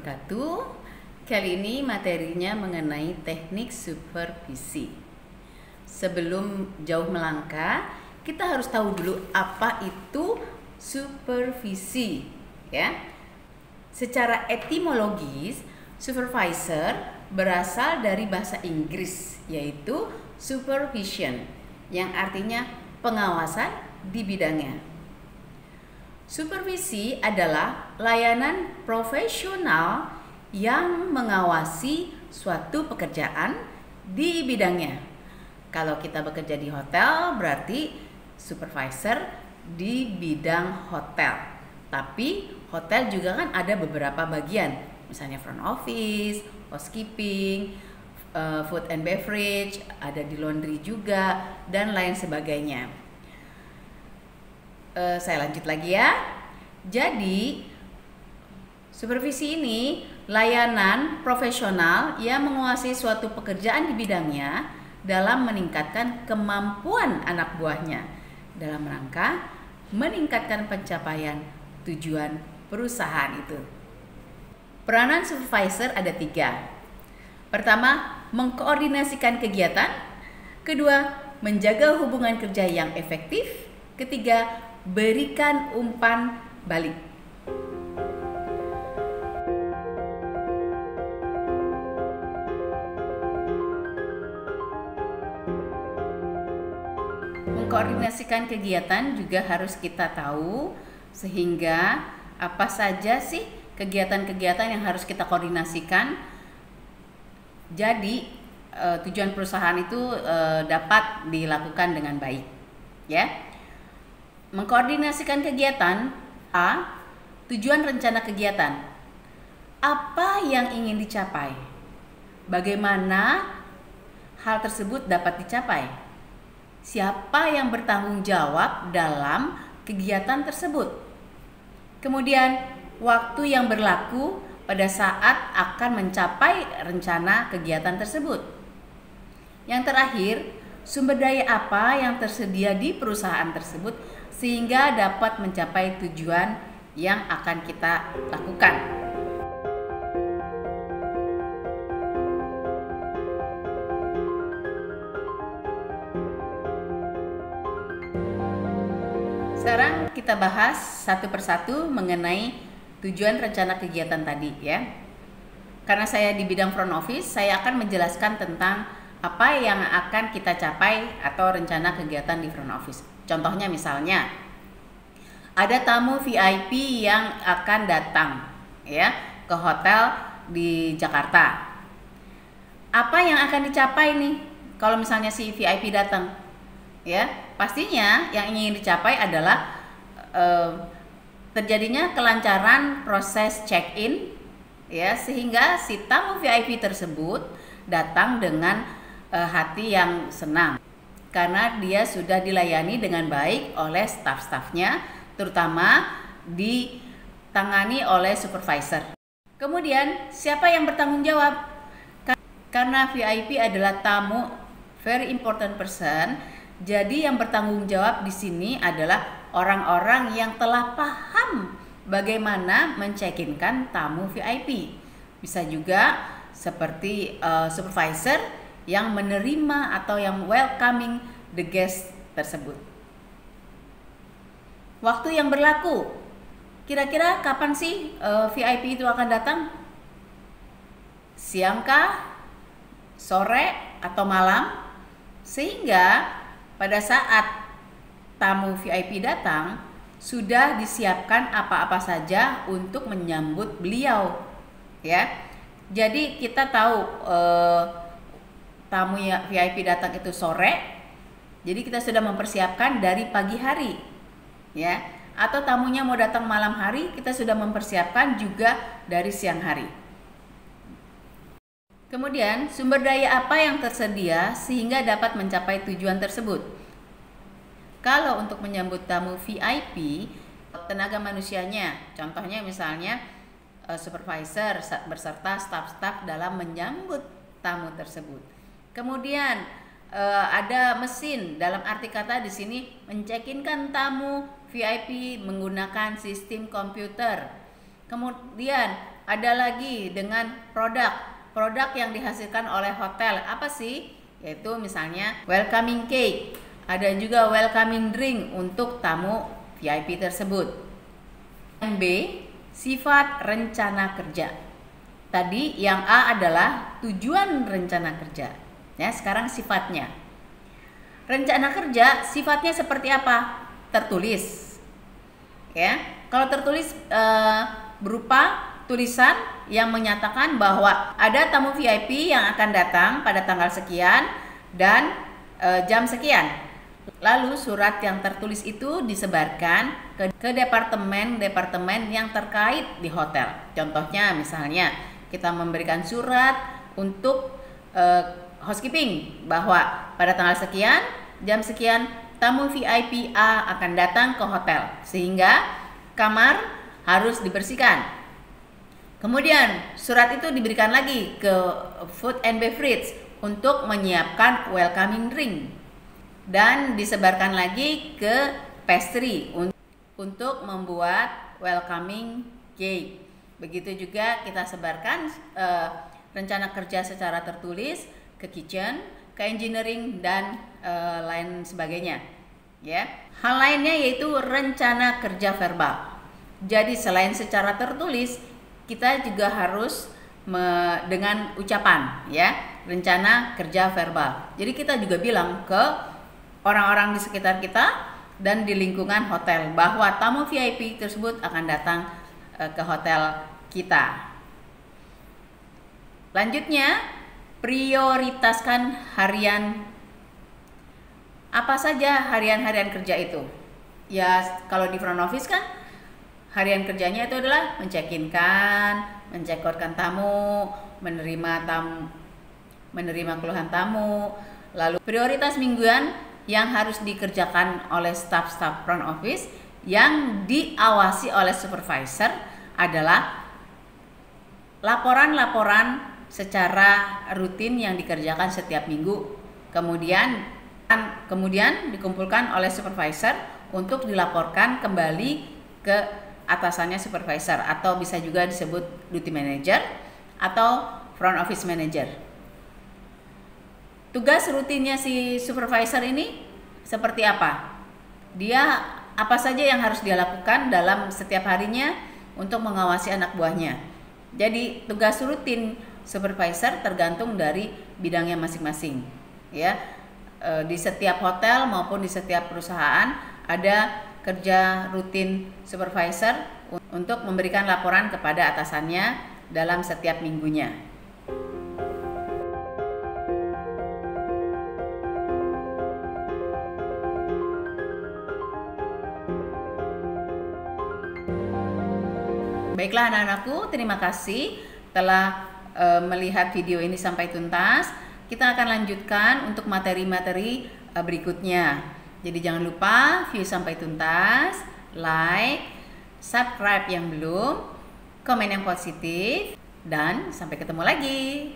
wabarakatuh. Kali ini materinya mengenai teknik supervisi. Sebelum jauh melangkah, kita harus tahu dulu apa itu supervisi, ya. Secara etimologis, supervisor berasal dari bahasa Inggris, yaitu supervision, yang artinya pengawasan di bidangnya. Supervisi adalah layanan profesional yang mengawasi suatu pekerjaan di bidangnya. Kalau kita bekerja di hotel, berarti supervisor di bidang hotel. Tapi hotel juga kan ada beberapa bagian, misalnya front office, housekeeping, food and beverage, ada di laundry juga, dan lain sebagainya. Saya lanjut lagi ya. Jadi supervisi ini layanan profesional yang menguasai suatu pekerjaan di bidangnya dalam meningkatkan kemampuan anak buahnya dalam rangka meningkatkan pencapaian tujuan perusahaan itu. Peranan supervisor ada 3. Pertama, mengkoordinasikan kegiatan. Kedua, menjaga hubungan kerja yang efektif. Ketiga, berikan umpan balik. Mengkoordinasikan kegiatan juga harus kita tahu, sehingga apa saja sih kegiatan-kegiatan yang harus kita koordinasikan. Jadi tujuan perusahaan itu dapat dilakukan dengan baik, ya. Mengkoordinasikan kegiatan. A. Tujuan rencana kegiatan. Apa yang ingin dicapai? Bagaimana hal tersebut dapat dicapai? Siapa yang bertanggung jawab dalam kegiatan tersebut? Kemudian, waktu yang berlaku pada saat akan mencapai rencana kegiatan tersebut. Yang terakhir, sumber daya apa yang tersedia di perusahaan tersebut sehingga dapat mencapai tujuan yang akan kita lakukan. Sekarang kita bahas satu persatu mengenai tujuan rencana kegiatan tadi, ya. Karena saya di bidang front office, saya akan menjelaskan tentang apa yang akan kita capai atau rencana kegiatan di front office. Contohnya misalnya, ada tamu VIP yang akan datang, ya, ke hotel di Jakarta. Apa yang akan dicapai nih kalau misalnya si VIP datang? Ya, pastinya yang ingin dicapai adalah terjadinya kelancaran proses check-in, ya, sehingga si tamu VIP tersebut datang dengan hati yang senang karena dia sudah dilayani dengan baik oleh staf-stafnya, terutama ditangani oleh supervisor. Kemudian, siapa yang bertanggung jawab? Karena VIP adalah tamu, very important person, jadi yang bertanggung jawab di sini adalah orang-orang yang telah paham bagaimana mencekinkan tamu VIP. Bisa juga seperti supervisor yang menerima atau yang welcoming the guest tersebut. Waktu yang berlaku, kira-kira kapan sih VIP itu akan datang? Siangkah, sore, atau malam? Sehingga pada saat tamu VIP datang, sudah disiapkan apa-apa saja untuk menyambut beliau, ya. Jadi kita tahu tamu VIP datang itu sore, jadi kita sudah mempersiapkan dari pagi hari, ya. Atau tamunya mau datang malam hari, kita sudah mempersiapkan juga dari siang hari. Kemudian, sumber daya apa yang tersedia sehingga dapat mencapai tujuan tersebut? Kalau untuk menyambut tamu VIP, tenaga manusianya, contohnya misalnya supervisor berserta staf-staf dalam menyambut tamu tersebut. Kemudian ada mesin, dalam arti kata di sini mencekinkan tamu VIP menggunakan sistem komputer. Kemudian Ada lagi dengan produk yang dihasilkan oleh hotel. Apa sih? Yaitu misalnya welcoming cake. Ada juga welcoming drink untuk tamu VIP tersebut. Yang B, sifat rencana kerja. Tadi yang A adalah tujuan rencana kerja. Ya, sekarang sifatnya. Rencana kerja sifatnya seperti apa? Tertulis. Ya, kalau tertulis berupa tulisan yang menyatakan bahwa ada tamu VIP yang akan datang pada tanggal sekian dan jam sekian. Lalu surat yang tertulis itu disebarkan ke departemen yang terkait di hotel. Contohnya misalnya kita memberikan surat untuk housekeeping bahwa pada tanggal sekian, jam sekian tamu VIP A akan datang ke hotel, sehingga kamar harus dibersihkan. Kemudian surat itu diberikan lagi ke food and beverage untuk menyiapkan welcoming drink dan disebarkan lagi ke pastry untuk membuat welcoming cake. Begitu juga kita sebarkan rencana kerja secara tertulis ke kitchen, ke engineering dan lain sebagainya. Ya. Hal lainnya yaitu rencana kerja verbal. Jadi selain secara tertulis, kita juga harus dengan ucapan, ya, rencana kerja verbal. Jadi kita juga bilang ke orang-orang di sekitar kita dan di lingkungan hotel bahwa tamu VIP tersebut akan datang ke hotel kita. Lanjutnya, prioritaskan harian. Apa saja harian-harian kerja itu? Ya, kalau di front office kan harian kerjanya itu adalah men-check-in-kan, men-check-out-kan tamu, menerima keluhan tamu. Lalu prioritas mingguan yang harus dikerjakan oleh staf-staf front office yang diawasi oleh supervisor adalah laporan-laporan secara rutin yang dikerjakan setiap minggu. Kemudian dikumpulkan oleh supervisor untuk dilaporkan kembali ke atasannya supervisor, atau bisa juga disebut duty manager atau front office manager. Tugas rutinnya si supervisor ini seperti apa? Dia apa saja yang harus dia lakukan dalam setiap harinya untuk mengawasi anak buahnya. Jadi tugas rutin supervisor tergantung dari bidangnya masing-masing. Ya, di setiap hotel maupun di setiap perusahaan ada kerja rutin supervisor untuk memberikan laporan kepada atasannya dalam setiap minggunya. Baiklah anak-anakku, terima kasih telah melihat video ini sampai tuntas. Kita akan lanjutkan untuk materi-materi berikutnya. Jadi jangan lupa view sampai tuntas, like, subscribe yang belum, komen yang positif, dan sampai ketemu lagi.